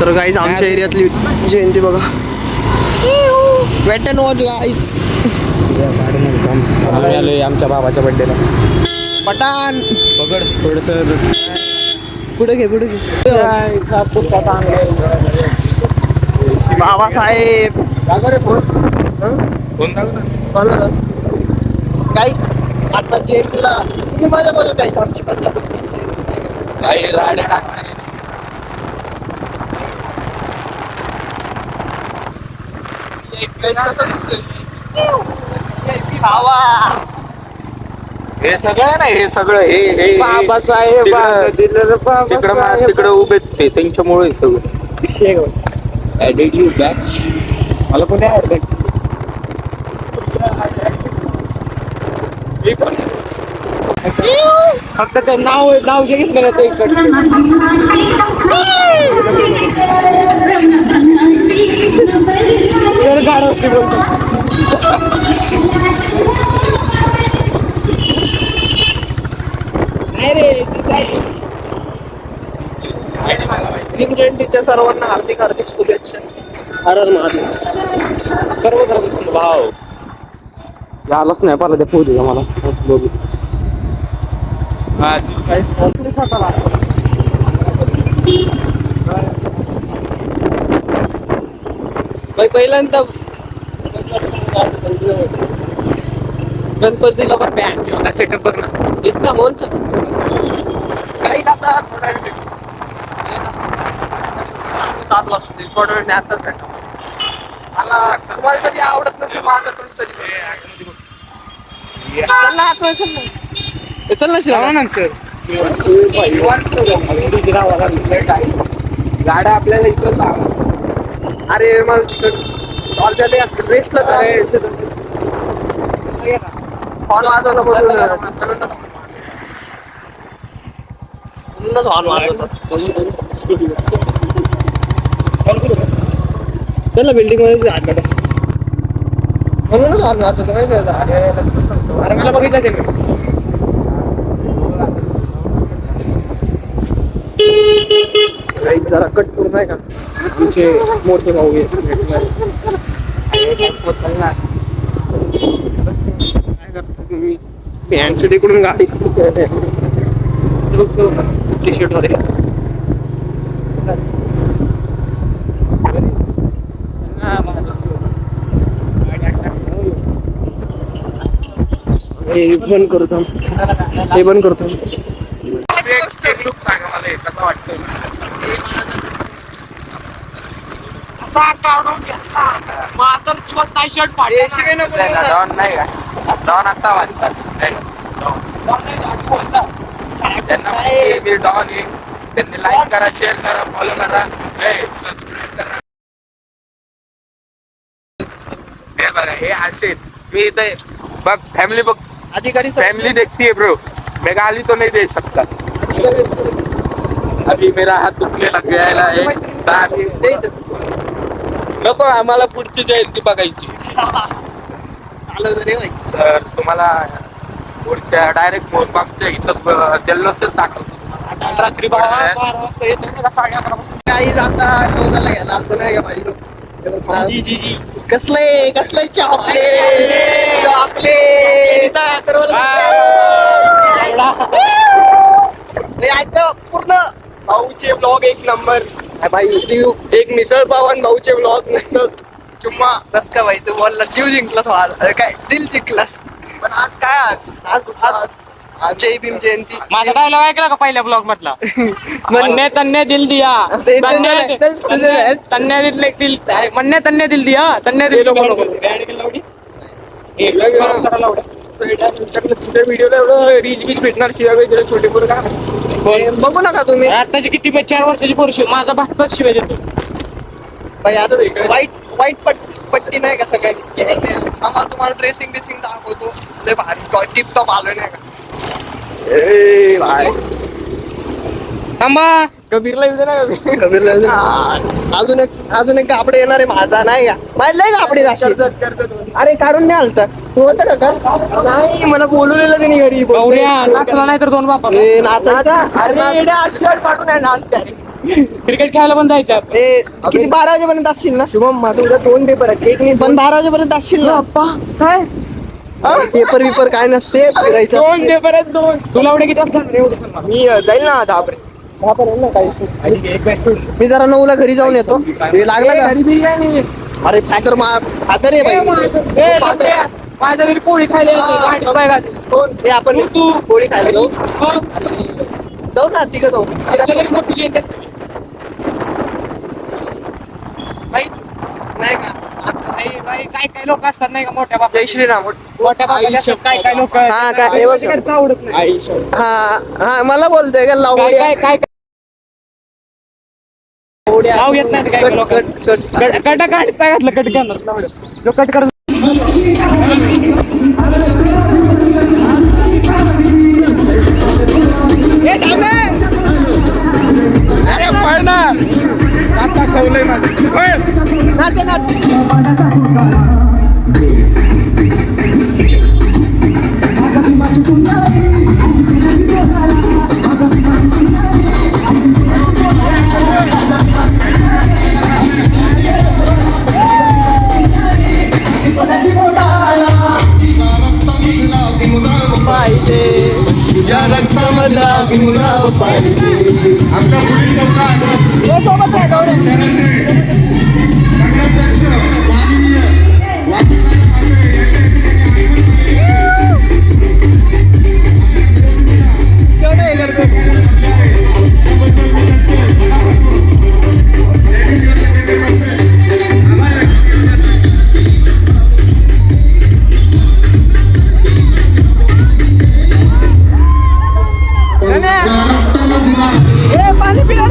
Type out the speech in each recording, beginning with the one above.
तर गाईज आमच्या एरियातली जयंती बघा. Wait and watch guys. आमच्या बाबाच्या बड्डेला पठाण पकड थोडस पुढे घे पुढे घे. बाबासाहेब गाईज आता जयंतीला तुम्ही माझ्या बघा गाईज आमची पद्धत कसं दिसतंय खावा. हे सगळं नाही हे सगळं हे बाबासाहेब तिकडे उभे ते त्यांच्यामुळे सगळं मला कोणी फक्त ते नाव जे घेतलं ते भीम जयंतीच्या सर्वांना हार्दिक हार्दिक शुभेच्छा. हर हर महादेव. सर्व धर्म भाव झालंच नाही पाहिलं ते पोहोचू मला बघू. पहिल्यांदा गणपतीला पण बँड सेटअप बघ ना इथला मोलच काही आता थोडा चालू असू दे थोडा वेळ आताच भेटा. मला तुम्हाला तरी आवडत नसेल माझं पण तरी चल ना आतमध्ये चल ना चल ना शिरा नंतर गाड्या आपल्याला इकडं. अरे मग ऑलरेडी रेस्टला हॉर्न वाजवलं बोलून म्हणूनच हॉर्न वाजवलं. चल ना बिल्डिंग मध्ये आठ म्हणूनच हॉर्न वाजवतो माहिती अरे मला बघितलं ते जरा कट करू नाही का आमचे मोठे भाऊ तुम्ही पॅन्टच्या तिकडून गाडी टी शर्ट मध्ये हे बंद करू थांब हे बंद करतो. सांगा मला कसं वाटतं. डॉन नाही का डॉन आता वाचा त्यांना मी डॉन आहे. त्यांनी लाईक करा शेअर करा फॉलो करा सबस्क्राईब करा. हे बघा हे असे मी इथे बघ फॅमिली बघ अधिकारी फैमिली देखती है ब्रो. मैं गाली तो नहीं दे सकता. अभी मेरा हात दुखने लग गया है. नको आम्हाला पुढची जयंती बघायची. तर तुम्हाला पुढच्या डायरेक्ट मोरबागच्या इथं जल्लोषच दाखवतो. रात्री 12 वाजता येतो ना 11:30 काही जाता टोराला घ्यायला आलतो नाही का पाहिजे जी कसलंय चॉकलेट पूर्ण भाऊचे ब्लॉग एक नंबर भाई. रिव्ह्यू एक मिसळ पाव आणि भाऊचे ब्लॉग नसतं चुम्मा कस का भाई. तू बोलला जीव जिंकलास आज काय दिल जिंकलास. पण आज काय आज जय भीम जयंती. माझा डायलॉग ऐकला का पहिल्या ब्लॉग मधला. मन्ने तन्ने दिल दिया तन्ने दिल दिया तन्ने दिल तुमच्या व्हिडिओला एवढं रीच बीच भेटणार शिवाय वगैरे छोटे पोरं का बघू नका तुम्ही. आताची किती 4 वर्षाची पोरशी माझा भातचाच शिवाय देतो. वाईट पट्टी नाही का सगळ्यांनी आम्हाला तुम्हाला ड्रेसिंग दाखवतो. लय भारी टिप टॉप आलोय नाही का. थांबा कबीरला येऊ दे ना. अजून एक कापडे येणार आहे माझा नाही का. माझ्या लय कापडे अरे काढून नाही आलता तू होता का नाही. मला बोलवलेलं त्यांनी घरी नाचला नाही तर 2 बाप नाचायचा. अरे शर्ट पाठवून आहे नाच क्रिकेट खेळायला पण जायचं आपण. ए किती 12 वाजेपर्यंत असशील ना? शुभम माझं उद्या 2 पेपर आहेत. एक नाही पण 12 वाजेपर्यंत असशील ना? काय पेपर विपर काय नसते फिरायचं. 2 पेपर आहेत 2. तुला एवढे किती असतात? मी जाईल ना 10 पर्यंत ना काही. मी जरा 9 ला घरी जाऊन येतो. हे लागलं का घरी बिर्याणी? अरे फॅकर फादर आहे भाई. माझ्या घरी पोळी खायला यायचं. कोण हे आपण तू पोळी खायला जाऊ. हो. जाऊ ना तिघं जाऊ. आमच्या घरी मोठी जयंती असते. नाही का बाई, काय लोक असतात नाही का मोठ्या बाबा. जय श्रीराम. मोठ्या बाबा काय लोक. हा काय आवडत नाही. हा मला बोलतोय का लावून काय नाव घेत नाही काय लोक. कट काढ पाय घातलं कट करणार. जो कट कर. अरे पळ ना. आता खवलंय माझं. पाहिजे तुझ्या रक्तामधला गुलाब पाहिजे. आमच्या सोबत आहे जाऊ पाणी पिणार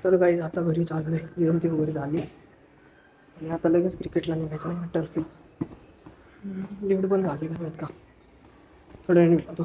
तर काही आता घरी चाललोय. विरमती वगैरे झाली आणि आता लगेच क्रिकेटला निघायचं नाही. टर्फी लीड पण झाली का थोड्या वेळ निघतो.